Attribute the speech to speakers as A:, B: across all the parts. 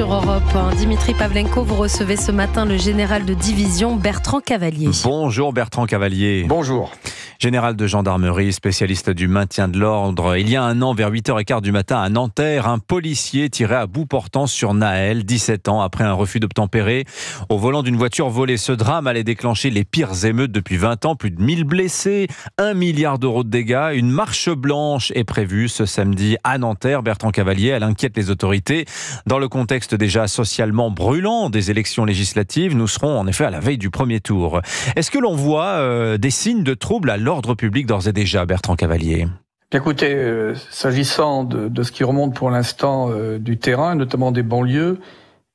A: sur Europe 1. Dimitri Pavlenko, vous recevez ce matin le général de division Bertrand Cavalier.
B: Bonjour Bertrand Cavalier.
C: Bonjour.
B: Général de gendarmerie, spécialiste du maintien de l'ordre. Il y a un an, vers 8h15 du matin à Nanterre, un policier tirait à bout portant sur Naël, 17 ans, après un refus d'obtempérer au volant d'une voiture volée. Ce drame allait déclencher les pires émeutes depuis 20 ans, plus de 1000 blessés, 1 milliard d'euros de dégâts. Une marche blanche est prévue ce samedi à Nanterre. Bertrand Cavalier, elle inquiète les autorités. Dans le contexte déjà socialement brûlant des élections législatives, nous serons en effet à la veille du premier tour. Est-ce que l'on voit des signes de trouble à l'ordre public d'ores et déjà, Bertrand Cavalier?
C: Écoutez, s'agissant de ce qui remonte pour l'instant du terrain, notamment des banlieues,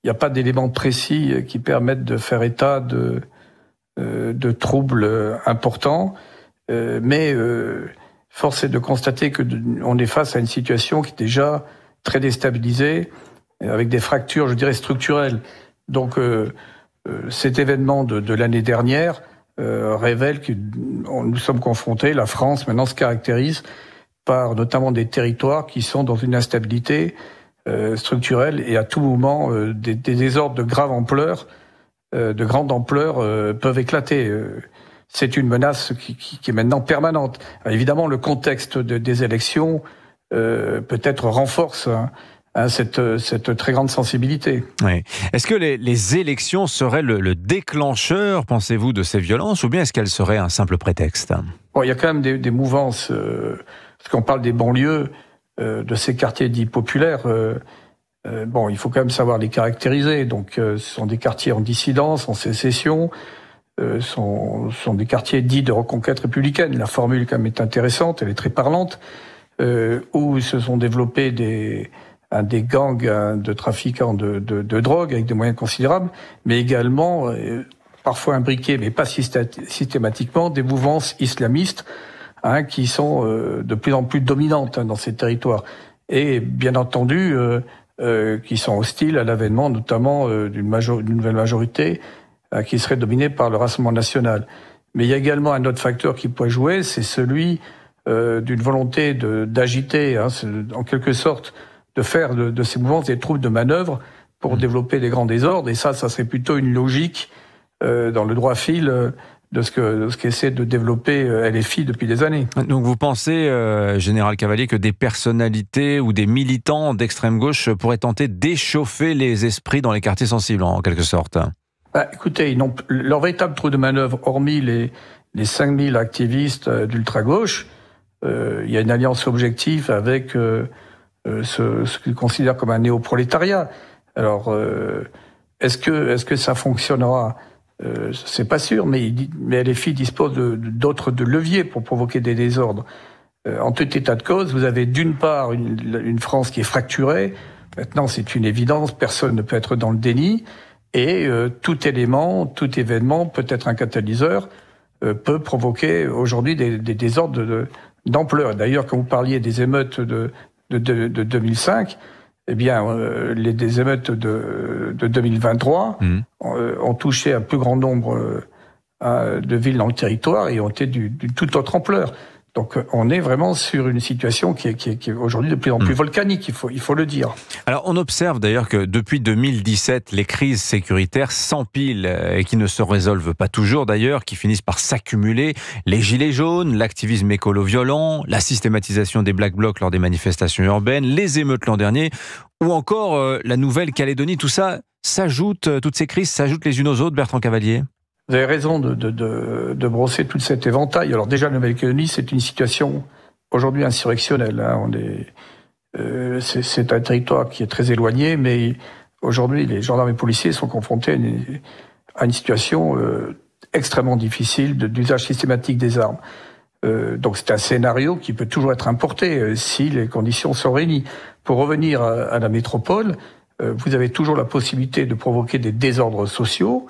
C: il n'y a pas d'éléments précis qui permettent de faire état de troubles importants, mais force est de constater qu'on est face à une situation qui est déjà très déstabilisée, avec des fractures, je dirais, structurelles. Donc cet événement de l'année dernière révèle que nous sommes confrontés, la France maintenant se caractérise par notamment des territoires qui sont dans une instabilité structurelle et à tout moment des désordres de grande ampleur peuvent éclater. C'est une menace qui est maintenant permanente. Alors, évidemment, le contexte des élections peut-être renforce cette très grande sensibilité.
B: Oui. Est-ce que les élections seraient le déclencheur, pensez-vous, de ces violences, ou bien est-ce qu'elles seraient un simple prétexte?
C: Bon, il y a quand même des mouvances, parce qu'on parle des banlieues, de ces quartiers dits populaires. Bon, il faut quand même savoir les caractériser. Donc, ce sont des quartiers en dissidence, en sécession, sont des quartiers dits de reconquête républicaine. La formule quand même est intéressante, elle est très parlante, où se sont développés des gangs de trafiquants de drogue avec des moyens considérables, mais également, parfois imbriqués, mais pas systématiquement, des mouvances islamistes qui sont de plus en plus dominantes dans ces territoires. Et bien entendu, qui sont hostiles à l'avènement notamment d'une nouvelle majorité qui serait dominée par le Rassemblement national. Mais il y a également un autre facteur qui pourrait jouer, c'est celui d'une volonté d'agiter, en quelque sorte, de faire de ces mouvements des troupes de manœuvre pour développer des grands désordres. Et ça serait plutôt une logique dans le droit fil de ce qu'essaie de développer LFI depuis des années.
B: Donc vous pensez, Général Cavalier, que des personnalités ou des militants d'extrême gauche pourraient tenter d'échauffer les esprits dans les quartiers sensibles, en quelque sorte?
C: Écoutez, leur véritable trou de manœuvre, hormis les 5000 activistes d'ultra-gauche, il y a une alliance objective avec ce qu'ils considèrent comme un néoprolétariat. Alors, est-ce que ça fonctionnera? C'est pas sûr, mais LFI dispose d'autres leviers pour provoquer des désordres. En tout état de cause, vous avez d'une part une France qui est fracturée. Maintenant, c'est une évidence, personne ne peut être dans le déni. Et tout élément, tout événement peut être un catalyseur, peut provoquer aujourd'hui des désordres d'ampleur. D'ailleurs, quand vous parliez des émeutes de 2005, eh bien, des émeutes de 2023 ont touché un plus grand nombre de villes dans le territoire et ont été d'une toute autre ampleur. Donc, on est vraiment sur une situation qui est aujourd'hui de plus en plus volcanique, il faut le dire.
B: Alors, on observe d'ailleurs que depuis 2017, les crises sécuritaires s'empilent et qui ne se résolvent pas toujours d'ailleurs, qui finissent par s'accumuler. Les gilets jaunes, l'activisme écolo violent, la systématisation des Black Blocs lors des manifestations urbaines, les émeutes l'an dernier, ou encore la Nouvelle-Calédonie. Tout ça s'ajoute, toutes ces crises s'ajoutent les unes aux autres, Bertrand Cavalier?
C: Vous avez raison de brosser tout cet éventail. Alors déjà, la Nouvelle-Calédonie, c'est une situation aujourd'hui insurrectionnelle. C'est un territoire qui est très éloigné, mais aujourd'hui, les gendarmes et policiers sont confrontés à une situation extrêmement difficile d'usage systématique des armes. Donc c'est un scénario qui peut toujours être importé si les conditions sont réunies. Pour revenir à la métropole, vous avez toujours la possibilité de provoquer des désordres sociaux.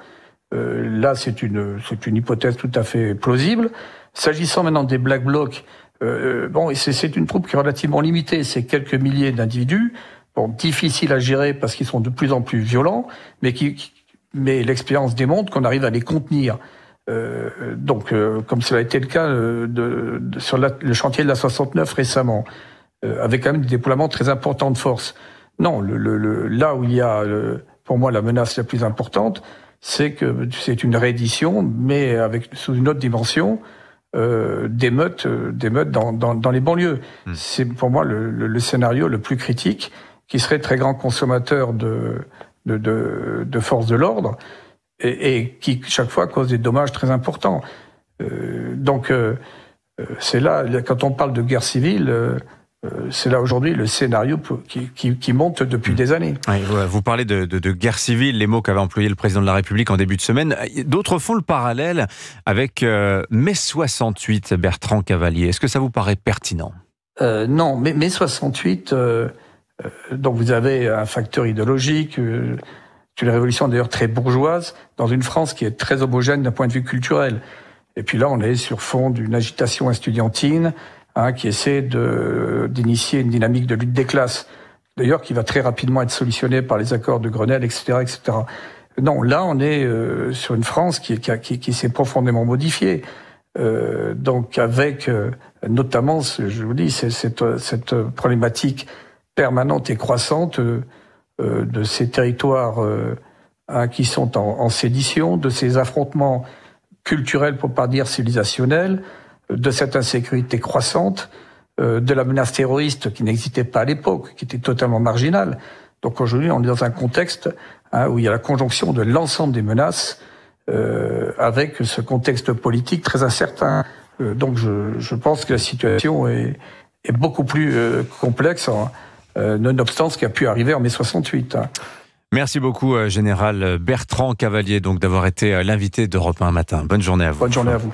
C: Là, c'est une hypothèse tout à fait plausible. S'agissant maintenant des Black Blocs, c'est une troupe qui est relativement limitée. C'est quelques milliers d'individus, difficiles à gérer parce qu'ils sont de plus en plus violents, mais l'expérience démontre qu'on arrive à les contenir. Comme cela a été le cas sur le chantier de la 69 récemment, avec quand même des déploiements très importants de force. Non, là où il y a, pour moi, la menace la plus importante, c'est que c'est une réédition, mais sous une autre dimension, d'émeutes dans les banlieues. C'est pour moi le scénario le plus critique, qui serait très grand consommateur de forces de l'ordre et qui chaque fois cause des dommages très importants. Donc c'est là, quand on parle de guerre civile, c'est là aujourd'hui le scénario qui monte depuis des années.
B: Oui, vous parlez de guerre civile, les mots qu'avait employé le président de la République en début de semaine. D'autres font le parallèle avec mai 68, Bertrand Cavalier. Est-ce que ça vous paraît pertinent ?
C: Non, mais mai 68, donc vous avez un facteur idéologique, une révolution d'ailleurs très bourgeoise, dans une France qui est très homogène d'un point de vue culturel. Et puis là, on est sur fond d'une agitation estudiantine, qui essaie d'initier une dynamique de lutte des classes, d'ailleurs qui va très rapidement être solutionnée par les accords de Grenelle, etc., etc. Non, là on est sur une France qui s'est profondément modifiée, donc avec notamment, je vous dis, cette problématique permanente et croissante de ces territoires qui sont en sédition, de ces affrontements culturels, pour pas dire civilisationnels, de cette insécurité croissante, de la menace terroriste qui n'existait pas à l'époque, qui était totalement marginale. Donc aujourd'hui, on est dans un contexte où il y a la conjonction de l'ensemble des menaces avec ce contexte politique très incertain. Donc je pense que la situation est beaucoup plus complexe, nonobstant ce qui a pu arriver en mai 68.
B: Merci beaucoup, Général Bertrand Cavalier, donc d'avoir été l'invité d'Europe 1 matin. Bonne journée à vous.
C: Bonne journée à vous.